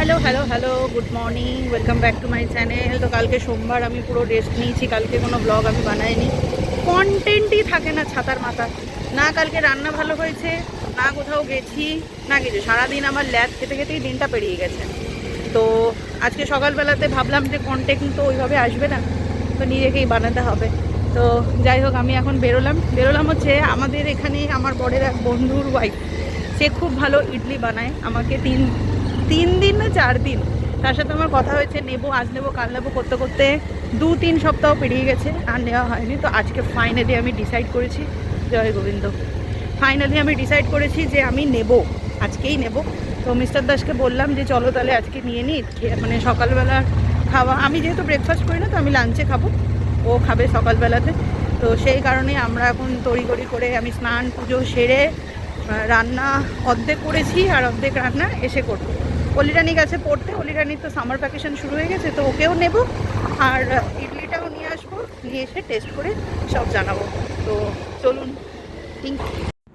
Hello hello hello good morning, welcome back to my channel. তো কালকে সোমবার, আমি পুরো রেস্ট নিয়েছি। কালকে কোনো ব্লগ আমি বানাইনি, কন্টেন্টই থাকে না ছাতার মাথা। না কালকে রান্না ভালো হয়েছে, না কোথাও গেছি, না কিছু। সারাদিন আমার ল্যাদ খেতে খেতেই দিনটা পেরিয়ে গেছে। তো আজকে সকালবেলাতে ভাবলাম যে কন্টেন্ট তো ওইভাবে আসবে না, তো নিজেকেই বানাতে হবে। তো যাই হোক, আমি এখন বেরোলাম হচ্ছে আমাদের এখানে আমার বড়ের এক বন্ধুর ওয়াইফ। সে খুব ভালো ইডলি বানায়। আমাকে তিন দিন না 4 দিন তার সাথে আমার কথা হয়েছে, নেবো আজ নেবো কাল নেবো করতে করতে 2-3 সপ্তাহ পেরিয়ে গেছে, আর নেওয়া হয়নি। তো আজকে ফাইনালি আমি ডিসাইড করেছি, জয় গোবিন্দ, ফাইনালি আমি ডিসাইড করেছি যে আমি নেব, আজকেই নেব। তো মিস্টার দাসকে বললাম যে চলো তাহলে আজকে নিয়ে নিই, মানে সকালবেলা খাওয়া। আমি যেহেতু ব্রেকফাস্ট করি না, তো আমি লাঞ্চে খাবো, ও খাবে সকালবেলাতে। তো সেই কারণে আমরা এখন তড়িঘড়ি করে আমি স্নান পুজো সেরে রান্না অর্ধেক করেছি, আর অর্ধেক রান্না এসে করবো। অলিরানি গেছে পড়তে, অলিরানির তো সামার ভ্যাকেশন শুরু হয়ে গেছে, তো ওকেও নেব আর ইডলিটাও নিয়ে আসবো, নিয়ে এসে টেস্ট করে সব জানাবো। তো চলুন।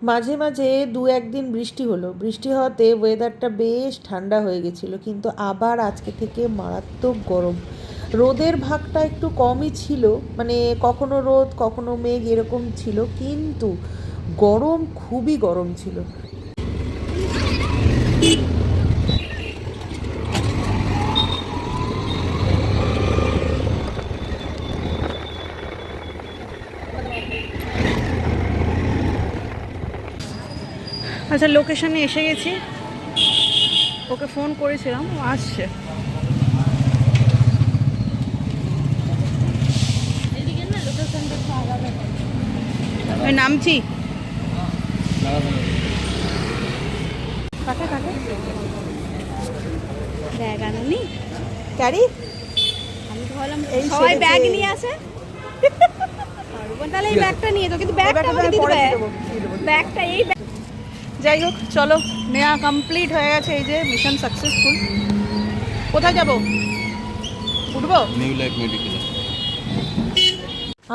মাঝে মাঝে 2-1 দিন বৃষ্টি হলো, বৃষ্টি হওয়াতে ওয়েদারটা বেশ ঠান্ডা হয়ে গেছিলো, কিন্তু আবার আজকে থেকে মারাত্মক গরম। রোদের ভাগটা একটু কমই ছিল, মানে কখনো রোদ কখনো মেঘ এরকম ছিল, কিন্তু গরম খুবই গরম ছিল। আচ্ছা, লোকেশনে এসে গেছি, ওকে ফোন করেছিলাম, ও আসছে। ওই নামছি, কাটে কাটে ব্যাগ আনুনি ক্যারি। আমি তো ভাবলাম সবাই ব্যাগ নিয়ে আসে, তাহলে এই ব্যাগটা নিয়ে যাও, কিন্তু ব্যাগটা আমাকে দিতে হবে, ব্যাগটা এই। যাই হোক, চলো, নেওয়া কমপ্লিট হয়ে গেছে। এই যে মিশন সাকসেসফুল। কোথায় যাব? উঠবো নিউ লাইফ মেডিকেলে।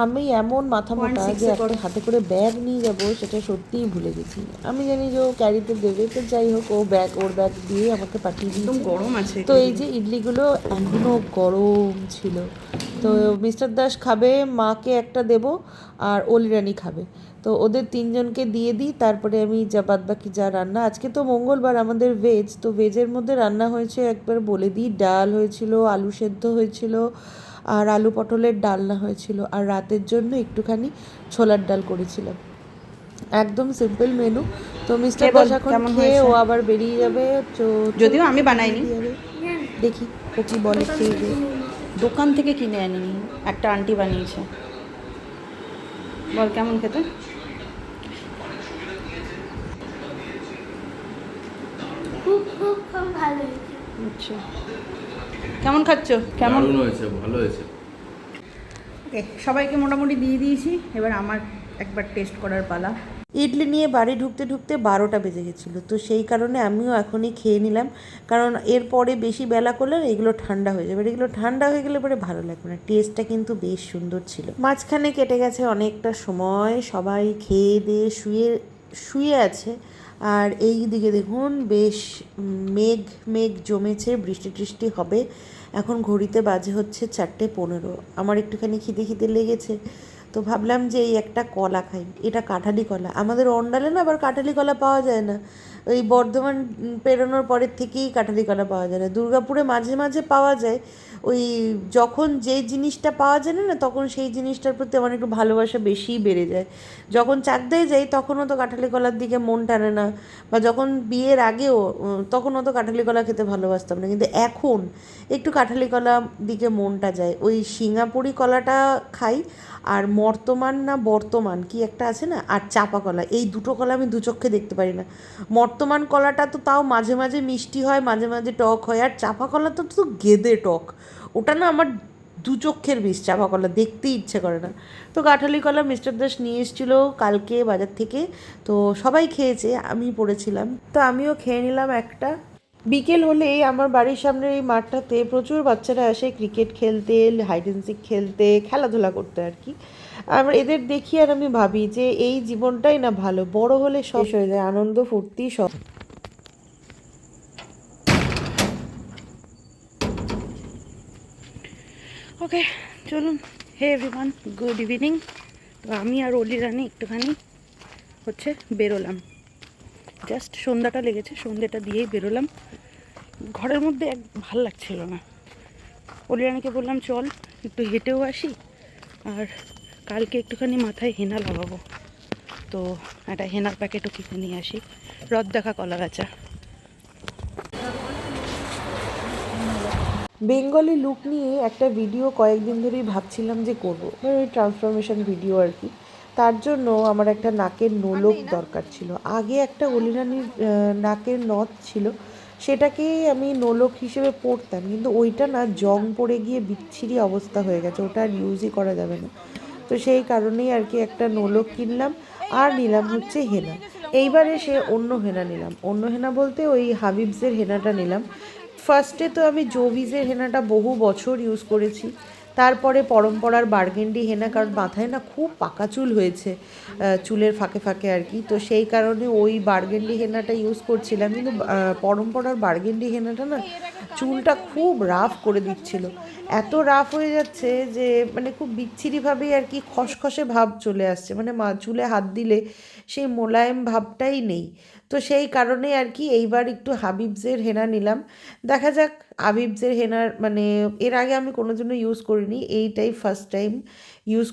আমি এমন মাথা মোটা যে একটা হাতে করে ব্যাগ নিয়ে যাব সেটা সত্যিই ভুলে গেছি। আমি জানি যে ও ক্যারিতে দেবে, তো যাই হোক, ওর ব্যাগ দিয়ে আমাকে পাঠিয়ে দিয়েছে। গরম আছে তো এই যে ইডলিগুলো এখনও গরম ছিল। তো মিস্টার দাস খাবে, মাকে একটা দেব, আর অলিরানি খাবে। তো ওদের 3জনকে দিয়ে দিই, তারপরে আমি যা বাদ বাকি যা রান্না। আজকে তো মঙ্গলবার, আমাদের ভেজ, তো ভেজের মধ্যে রান্না হয়েছে একবার বলে দিই, ডাল হয়েছিল, আলু সেদ্ধ হয়েছিল, আর আলু পটলের ডালনা হয়েছিল, আর রাতের জন্য একটুখানি ছোলার ডাল করেছিলাম। একদম সিম্পল মেনু। তো মিস্টার দাস এখন খেয়ে ও আবার বেরিয়ে যাবে, তো যদিও আমি বানাইনি, দেখি ও কি বলে। খেয়ে দোকান থেকে কিনে আনিনি, একটা আন্টি বানিয়েছে। বল কেমন খেতে? খুব খুব খুব ভালো হয়েছে। আচ্ছা, কেমন খাচ্ছ? কেমন হয়েছে? ভালো হয়েছে। ওকে, সবাইকে মোটামুটি দিয়ে দিয়েছি, এবার আমার একবার টেস্ট করার পালা। ইডলি নিয়ে বাড়ি ঢুকতে ঢুকতে 12টা বেজে গেছিলো, তো সেই কারণে আমিও এখনই খেয়ে নিলাম, কারণ এরপরে বেশি বেলা করলে এগুলো ঠান্ডা হয়ে যাবে। এগুলো ঠান্ডা হয়ে গেলে পরে ভালো লাগবে না। টেস্টটা কিন্তু বেশ সুন্দর ছিল। মাঝখানে কেটে গেছে অনেকটা সময়, সবাই খেয়ে দিয়ে শুয়ে আছে। আর এই দিকে দেখুন বেশ মেঘ মেঘ জমেছে, বৃষ্টি টৃষ্টি হবে। এখন ঘড়িতে বাজে হচ্ছে 4:15। আমার একটুখানি খিদে খিদে লেগেছে, তো ভাবলাম যে এই একটা কলা খাই। এটা কাঁঠালি কলা, আমাদের অন্ডালে না আবার কাঁঠালি কলা পাওয়া যায় না। ওই বর্ধমান পেরোনোর পরের থেকেই কাঁঠালি কলা পাওয়া যায় না। দুর্গাপুরে মাঝে মাঝে পাওয়া যায়, ওই যখন যেই জিনিসটা পাওয়া যায় না, তখন সেই জিনিসটার প্রতি আমার একটু ভালোবাসা বেশিই বেড়ে যায়। যখন চাকদায় যাই তখনও তো কাঁঠালি কলার দিকে মন টানে না, বা যখন বিয়ের আগেও তখনও তো কাঁঠালি কলা খেতে ভালোবাসতাম না, কিন্তু এখন একটু কাঁঠালি কলার দিকে মনটা যায়। ওই সিঙ্গাপুরি কলাটা খাই, আর বর্তমান কি একটা আছে না, আর চাপা কলা, এই দুটো কলা আমি দু চোখে দেখতে পারি না। বর্তমান কলাটা তো তাও মাঝে মাঝে মিষ্টি হয়, মাঝে মাঝে টক হয়, আর চাপা কলা তো গেদে টক। ওটা না আমার দু চক্ষের বিষ, চাপা কলা দেখতেই ইচ্ছে করে না। তো কাঁঠালি কলা মিস্টার দাস নিয়ে এসেছিলো কালকে বাজার থেকে, তো সবাই খেয়েছে, আমি পড়েছিলাম, তো আমিও খেয়ে নিলাম একটা। বিকেল হলেই আমার বাড়ির সামনের এই মাঠটাতে প্রচুর বাচ্চারা আসে ক্রিকেট খেলতে, হাইড অ্যান্ড সিক খেলতে, খেলাধুলা করতে আর কি। আর এদের দেখি আর আমি ভাবি যে এই জীবনটাই না ভালো, বড় হলে শেষ হয়ে যায় আনন্দ ফুর্তি সব। ওকে চলুন, হে এভরিওয়ান, গুড ইভিনিং। তো আমি আর অলি রানী একটুখানি হচ্ছে বেরোলাম, জাস্ট সন্ধ্যাটা লেগেছে, সন্ধ্যাটা দিয়েই বেরোলাম। ঘরের মধ্যে ভাল লাগছিল না। অলি রানীকে বললাম চল একটু হেঁটেও আসি, আর কালকে একটুখানি মাথায় হেনা লাগাবো, তো একটা হেনার প্যাকেটও কিনে নিয়ে আসি। রথ দেখা কলা গাছা। বেঙ্গলি লুক নিয়ে একটা ভিডিও কয়েকদিন ধরেই ভাবছিলাম যে করবো, মানে ওই ট্রান্সফরমেশন ভিডিও আর কি। তার জন্য আমার একটা নাকের নোলক দরকার ছিল। আগে একটা অলিরানির নাকের নথ ছিল, সেটাকেই আমি নোলক হিসেবে পরতাম, কিন্তু ওইটা না জং পড়ে গিয়ে বিচ্ছিরি অবস্থা হয়ে গেছে, ওটা আর ইউজই করা যাবে না। তো সেই কারণেই আর কি একটা নোলক কিনলাম, আর নিলাম হচ্ছে হেনা। এইবার এসে অন্য হেনা নিলাম, অন্য হেনা বলতে ওই হাবিবসের হেনাটা নিলাম। ফার্স্টে তো আমি জোভিজের হেনাটা বহু বছর ইউজ করেছি, তারপরে পরম্পরার বার্গেন্ডি হেনা, কারণ মাথায় না খুব পাকা চুল হয়েছে, চুলের ফাঁকে ফাঁকে আর কি, তো সেই কারণে ওই বার্গেন্ডি হেনাটা ইউজ করছিলাম। কিন্তু পরম্পরার বার্গেন্ডি হেনাটা না চুলটা খুব রাফ করে দিচ্ছিল, এত রাফ হয়ে যাচ্ছে যে মানে খুব বিচ্ছিরিভাবেই আর কি খসখসে ভাব চলে আসছে, মানে চুলে হাত দিলে সেই মোলায়েম ভাবটাই নেই। তো সেই কারণে আর কি এইবার একটু হাবিবসের হেনা নিলাম। দেখা যাক, হাবিবসের হেনার মানে এর আগে আমি কোনো জন্য ইউজ করিনি, এইটাই ফার্স্ট টাইম ইউজ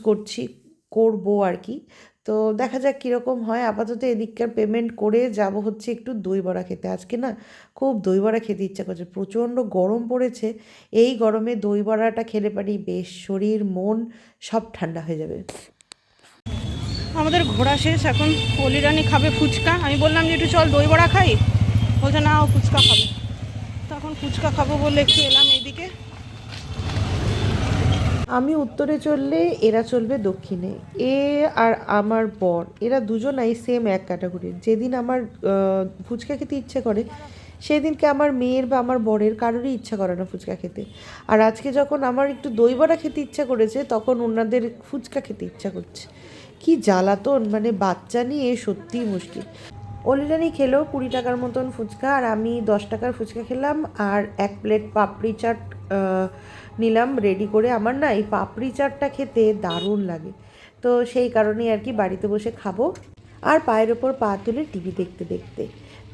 করবো আর কি। তো দেখা যাক কীরকম হয়। আপাতত এদিককার পেমেন্ট করে যাব হচ্ছে একটু দই বড়া খেতে। আজকে না খুব দই বড়া খেতে ইচ্ছা করছে, প্রচণ্ড গরম পড়েছে। এই গরমে দই বড়াটা খেলে পারি বেশ শরীর মন সব ঠান্ডা হয়ে যাবে। আমাদের ঘোরা শেষ, এখন অলি রানী খাবে ফুচকা। আমি বললাম যে একটু চল দই বড়া খাই, বলছে না ও ফুচকা খাবে। তো এখন ফুচকা খাবো বলে একটু এলাম এইদিকে। আমি উত্তরে চললে এরা চলবে দক্ষিণে। এ আর আমার বর, এরা দুজনাই সেম এক ক্যাটাগরির। যেদিন আমার ফুচকা খেতে ইচ্ছে করে, সেদিনকে আমার মেয়ের বা আমার বরের কারোরই ইচ্ছা করে না ফুচকা খেতে। আর আজকে যখন আমার একটু দই বড়া খেতে ইচ্ছা করেছে, তখন ওনাদের ফুচকা খেতে ইচ্ছা করছে। কি জ্বালাতন, মানে বাচ্চা নিয়ে সত্যিই মুশকিল। অলিরানি খেলো 20 টাকার মতন ফুচকা, আর আমি 10 টাকার ফুচকা খেলাম, আর 1 প্লেট পাপড়ি চাট নিলাম রেডি করে। আমার না এই পাপড়ি চাটটা খেতে দারুণ লাগে, তো সেই কারণেই আর কি বাড়িতে বসে খাবো আর পায়ের ওপর পা তুলে টিভি দেখতে দেখতে।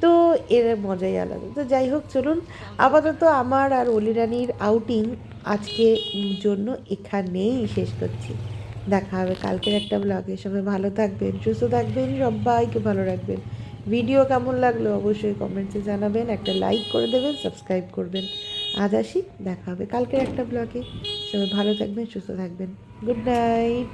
তো এর মজাই আলাদা। তো যাই হোক, চলুন আপাতত আমার আর অলিরানির আউটিং আজকে জন্য এখানেই শেষ করছি। দেখা হবে কালকের একটা ব্লগে। সবাই ভালো থাকবেন, সুস্থ থাকবেন, সবাইকে ভালো রাখবেন। ভিডিও কেমন লাগলো অবশ্যই কমেন্টসে জানাবেন, একটা লাইক করে দেবেন, সাবস্ক্রাইব করবেন। আজ আসি, দেখা হবে কালকের একটা ব্লগে। সবাই ভালো থাকবেন, সুস্থ থাকবেন। Good night.